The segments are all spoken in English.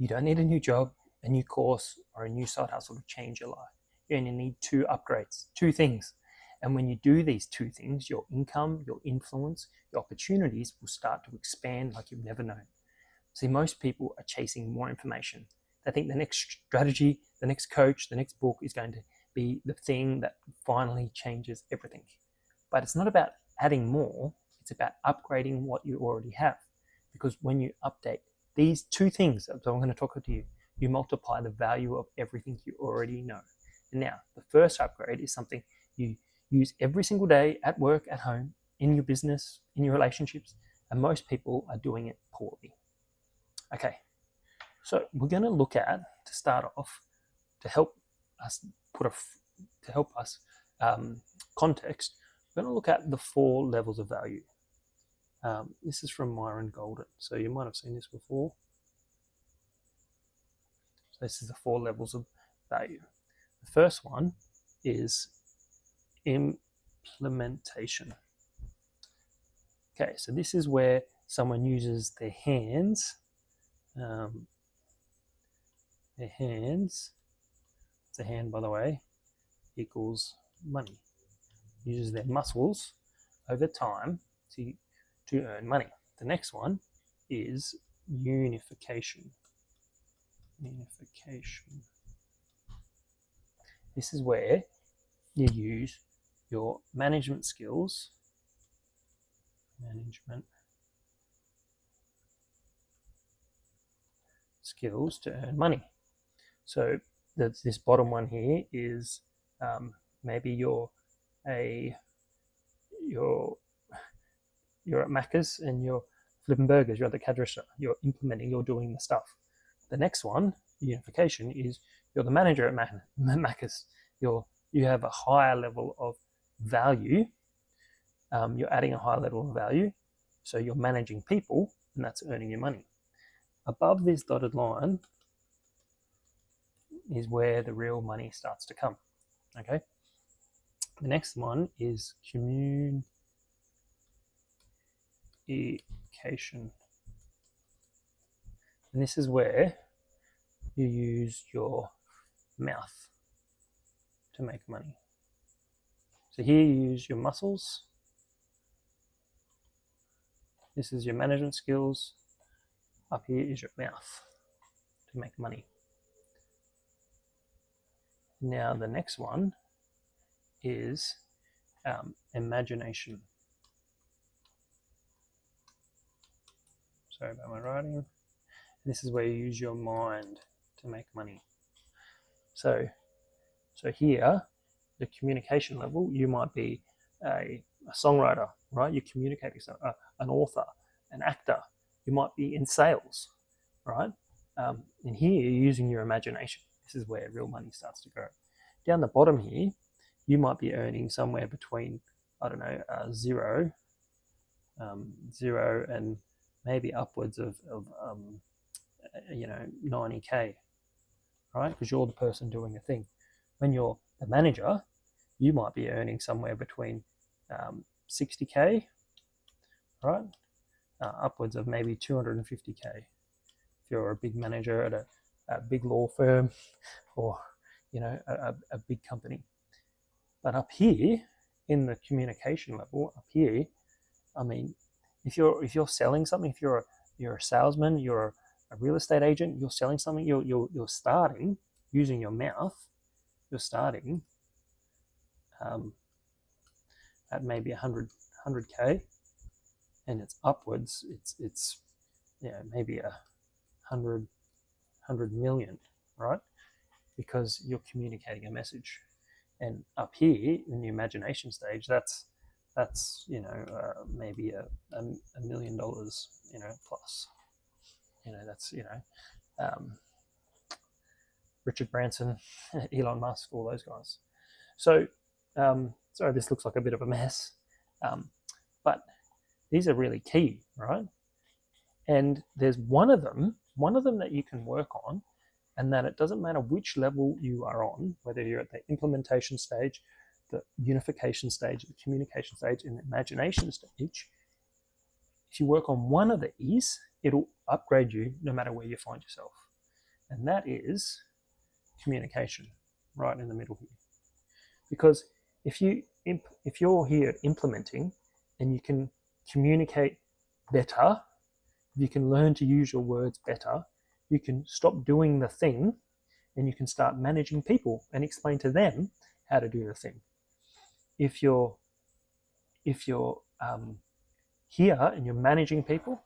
You don't need a new job, a new course, or a new side hustle to change your life. You only need 2 upgrades, 2 things. And when you do these 2 things, your income, your influence, your opportunities will start to expand like you've never known. See, most people are chasing more information. They think the next strategy, the next coach, the next book is going to be the thing that finally changes everything. But it's not about adding more, it's about upgrading what you already have. Because when you update these 2 things that I'm going to talk to you, you multiply the value of everything you already know. And now, the first upgrade is something you use every single day at work, at home, in your business, in your relationships, and most people are doing it poorly. Okay, so we're going to look at, to start off, to help us context, we're going to look at the 4 levels of value. This is from Myron Golden, so you might have seen this before. So this is the 4 levels of value. The first one is implementation. Okay, so this is where someone uses their hands. It's a hand, by the way, equals money. Uses their muscles over time to earn money. The next one is unification. This is where you use your management skills, to earn money. So this bottom one here is maybe you're at Macca's and you're flipping burgers, you're at the cash register, you're implementing, you're doing the stuff. The next one, unification, is you're the manager at Macca's. You have a higher level of value. You're adding a higher level of value, so you're managing people, and that's earning your money. Above this dotted line is where the real money starts to come. Okay. The next one is communication. And this is where you use your mouth to make money. So here you use your muscles. This is your management skills. Up here is your mouth to make money. Now the next one is imagination. Sorry about my writing. This is where you use your mind to make money. So here, the communication level, you might be a songwriter, right? You're communicating, an author, an actor. You might be in sales, right? And here, you're using your imagination. This is where real money starts to go. Down the bottom here, you might be earning somewhere between, I don't know, zero and maybe upwards of 90K, right? Because you're the person doing the thing. When you're the manager, you might be earning somewhere between 60K, right? Upwards of maybe 250K. If you're a big manager at a big law firm or, a big company. But up here, in the communication level, up here, I mean, if you're selling something, if you're a salesman, you're a real estate agent, you're selling something, you're starting using your mouth. You're starting at maybe 100K, and it's upwards. It's maybe 100 million, right? Because you're communicating a message. And up here in the imagination stage, that's maybe $1 million, plus. That's Richard Branson, Elon Musk, all those guys. So, sorry, this looks like a bit of a mess, but these are really key, right? And there's one of them that you can work on, and that it doesn't matter which level you are on, whether you're at the implementation stage, the unification stage, the communication stage, and the imagination stage. If you work on one of these, it'll upgrade you no matter where you find yourself. and that is communication, right in the middle here. Because if you're here implementing and you can communicate better, you can learn to use your words better, you can stop doing the thing and you can start managing people and explain to them how to do the thing. If you're here and you're managing people,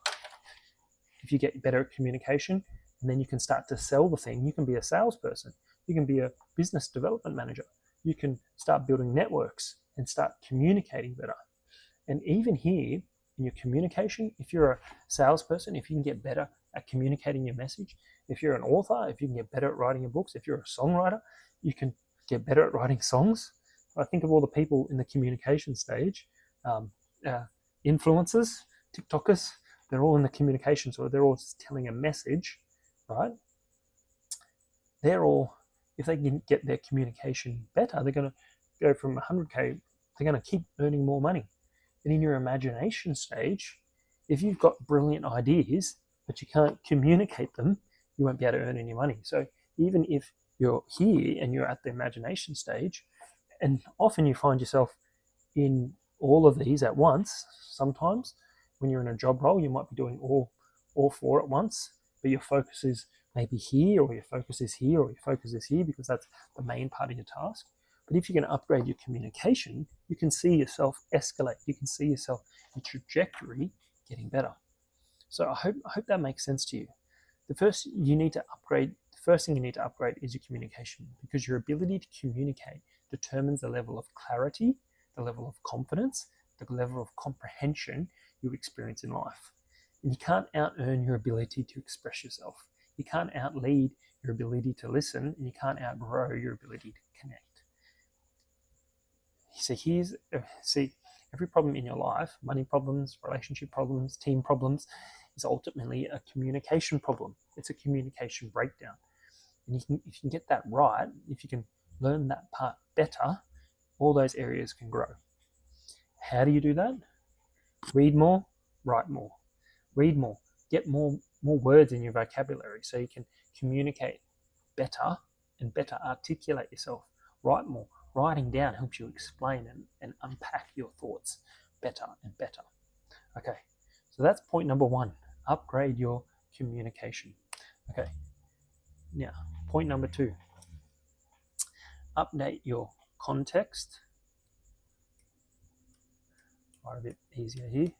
if you get better at communication, and then you can start to sell the thing, you can be a salesperson, you can be a business development manager, you can start building networks and start communicating better. And even here in your communication, if you're a salesperson, if you can get better at communicating your message, if you're an author, if you can get better at writing your books, if you're a songwriter, you can get better at writing songs. I think of all the people in the communication stage, influencers, TikTokers, they're all in the communication, so they're all just telling a message, right? They're all, if they can get their communication better, they're going to go from 100K, they're going to keep earning more money. And in your imagination stage, if you've got brilliant ideas, but you can't communicate them, you won't be able to earn any money. So even if you're here and you're at the imagination stage, and often you find yourself in all of these at once, sometimes when you're in a job role, you might be doing all four at once, but your focus is maybe here, or your focus is here, or your focus is here, because that's the main part of your task. But if you're going to upgrade your communication, you can see yourself escalate. You can see yourself, your trajectory getting better. So I hope that makes sense to you. The first thing you need to upgrade is your communication, because your ability to communicate determines the level of clarity, the level of confidence, the level of comprehension you experience in life. And you can't out-earn your ability to express yourself. You can't out-lead your ability to listen, and you can't outgrow your ability to connect. So every problem in your life, money problems, relationship problems, team problems, is ultimately a communication problem. It's a communication breakdown. And if you can get that right, if you can learn that part better, all those areas can grow. How do you do that? Read more, write more. Read more, get more words in your vocabulary so you can communicate better and better articulate yourself. Write more. Writing down helps you explain and unpack your thoughts better and better. Okay, so that's point number one. Upgrade your communication. Okay, now point number two. Update your context. Write a bit easier here.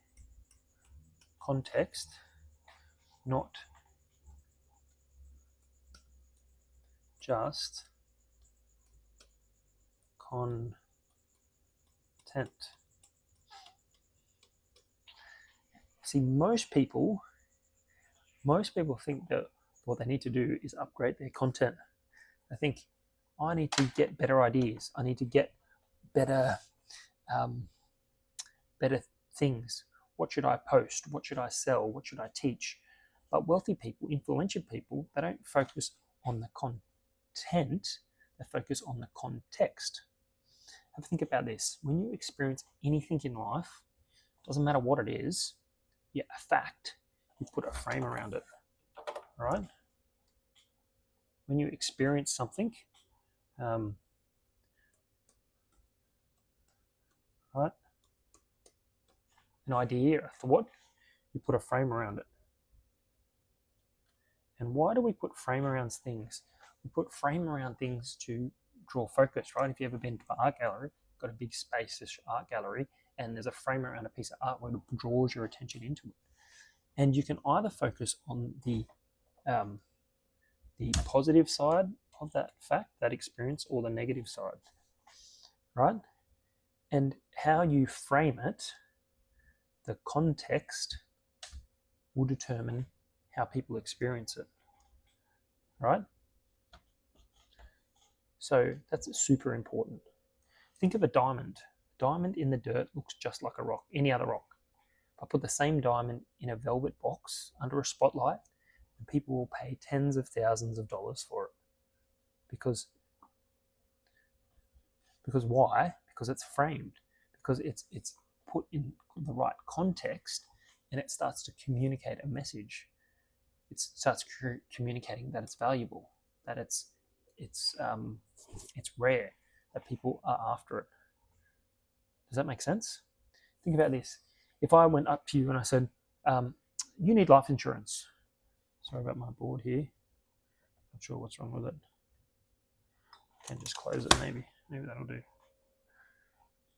Context, not just content. See, most people think that what they need to do is upgrade their content. They think, I need to get better ideas. I need to get better things. What should I post? What should I sell? What should I teach? But wealthy people, influential people, they don't focus on the content, they focus on the context. Have a think about this. When you experience anything in life, doesn't matter what it is, a fact, you put a frame around it, right? When you experience something, right? An idea, a thought, you put a frame around it. And why do we put frame around things? We put frame around things to draw focus, right? If you've ever been to an art gallery, got a big spacious art gallery, and there's a frame around a piece of art where it draws your attention into it. And you can either focus on the positive side of that fact, that experience, or the negative side, right? And how you frame it, the context, will determine how people experience it, right? So that's super important. Think of a diamond. Diamond in the dirt looks just like a rock, any other rock. If I put the same diamond in a velvet box under a spotlight, and people will pay tens of thousands of dollars for it. Because why? Because it's framed. Because it's put in the right context, and it starts to communicate a message. it starts communicating that it's valuable, that it's rare, that people are after it. Does that make sense? Think about this. If I went up to you and I said, you need life insurance. Sorry about my board here. Not sure what's wrong with it. I can just close it maybe. Maybe that'll do.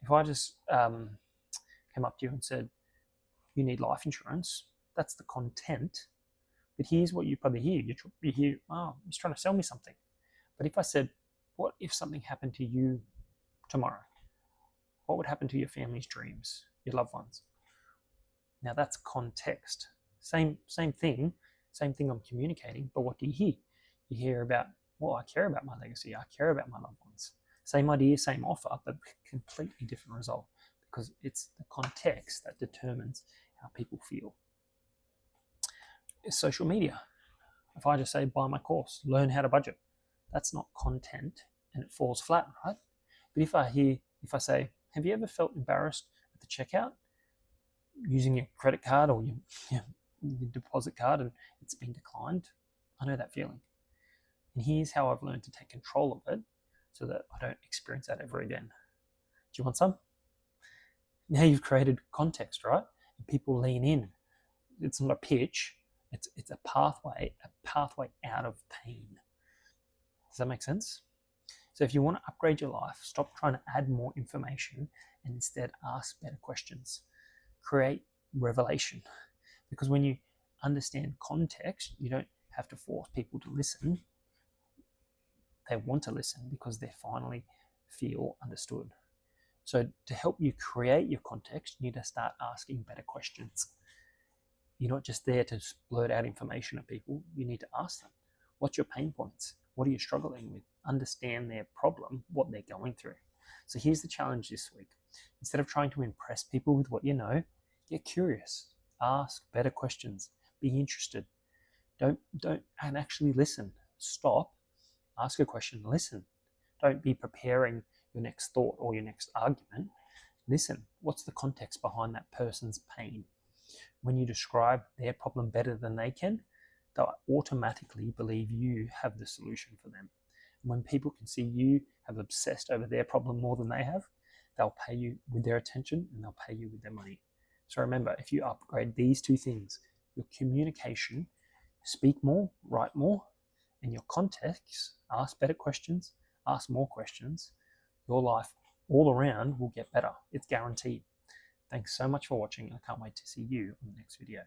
If I just came up to you and said, you need life insurance, that's the content. But here's what you probably hear. You hear, oh, he's trying to sell me something. But if I said, what if something happened to you tomorrow? What would happen to your family's dreams, your loved ones? Now that's context. Same thing I'm communicating, but what do you hear? You hear about, well, I care about my legacy, I care about my loved ones. Same idea, same offer, but completely different result, because it's the context that determines how people feel. It's social media. If I just say, buy my course, learn how to budget, that's not content and it falls flat, right? But if I say, have you ever felt embarrassed at the checkout using your credit card or your deposit card and it's been declined? I know that feeling. And here's how I've learned to take control of it so that I don't experience that ever again. Do you want some? Now you've created context, right? And people lean in. It's not a pitch, it's a pathway out of pain. Does that make sense? So if you want to upgrade your life, stop trying to add more information and instead ask better questions. Create revelation. Because when you understand context, you don't have to force people to listen. They want to listen because they finally feel understood. So to help you create your context, you need to start asking better questions. You're not just there to blurt out information at people. You need to ask them, what's your pain points? What are you struggling with? Understand their problem, what they're going through. So here's the challenge this week. Instead of trying to impress people with what you know, get curious. Ask better questions. Be interested. Don't and actually listen. Stop. Ask a question. Listen. Don't be preparing your next thought or your next argument. Listen. What's the context behind that person's pain? When you describe their problem better than they can, they'll automatically believe you have the solution for them. And when people can see you have obsessed over their problem more than they have, they'll pay you with their attention and they'll pay you with their money. So remember, if you upgrade these two things, your communication, speak more, write more, and your context, ask better questions, ask more questions, your life all around will get better. It's guaranteed. Thanks so much for watching. I can't wait to see you in the next video.